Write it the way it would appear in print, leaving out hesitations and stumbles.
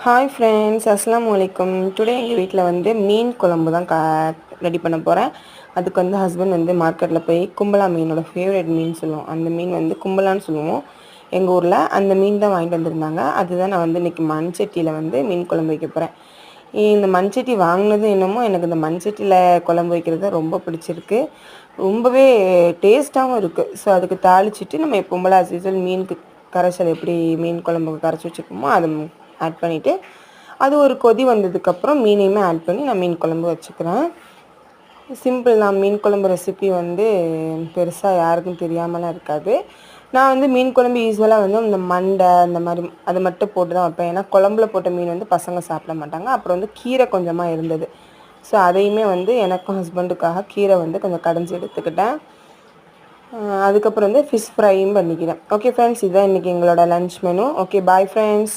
Hi friends, அஸ்ஸலாமு அலைக்கும். Today எங்கள் வீட்டில் வந்து மீன் குழம்பு தான் ரெடி பண்ண போகிறேன். அதுக்கு வந்து ஹஸ்பண்ட் வந்து மார்க்கெட்டில் போய் கும்பலா மீனோட ஃபேவரட் மீன் சொல்லுவோம். அந்த மீன் வந்து கும்பலான்னு சொல்லுவோம் எங்கள் ஊரில். அந்த மீன் தான் வாங்கிட்டு வந்திருந்தாங்க. அதுதான் நான் வந்து இன்றைக்கி மண்சட்டியில் வந்து மீன் குழம்பு வைக்க போகிறேன். இந்த மண்சட்டி வாங்கினது என்னமோ எனக்கு இந்த மண்சட்டியில் குழம்பு வைக்கிறது ரொம்ப பிடிச்சிருக்கு. ரொம்பவே டேஸ்ட்டாகவும் இருக்குது. ஸோ அதுக்கு தாளிச்சிட்டு நம்ம எப்போம்போல அஸ்யூஸ்வல் மீனுக்கு கரைசல் எப்படி மீன் குழம்புக்கு கரைச்சி வச்சுருக்கோமோ அதை ஆட் பண்ணிவிட்டு அது ஒரு கொதி வந்ததுக்கப்புறம் மீனையுமே ஆட் பண்ணி நான் மீன் குழம்பு வச்சுக்கிறேன். சிம்பிள் தான். மீன் குழம்பு ரெசிபி வந்து பெருசாக யாருக்கும் தெரியாமலாம் இருக்காது. நான் வந்து மீன் குழம்பு யூஸ்வலாக வந்து இந்த மண்டை அந்த மாதிரி அதை மட்டும் போட்டு தான் வைப்பேன். ஏன்னா குழம்புல போட்ட மீன் வந்து பசங்க சாப்பிட மாட்டாங்க. அப்புறம் வந்து கீரை கொஞ்சமாக இருந்தது. ஸோ அதையுமே வந்து எனக்கும் ஹஸ்பண்டுக்காக கீரை வந்து கொஞ்சம் கடைஞ்சி எடுத்துக்கிட்டேன். அதுக்கப்புறம் வந்து ஃபிஷ் ஃப்ரையும் பண்ணிக்கிறேன். ஓகே ஃப்ரெண்ட்ஸ், இதுதான் இன்றைக்கி எங்களோட lunch menu. Okay, bye friends.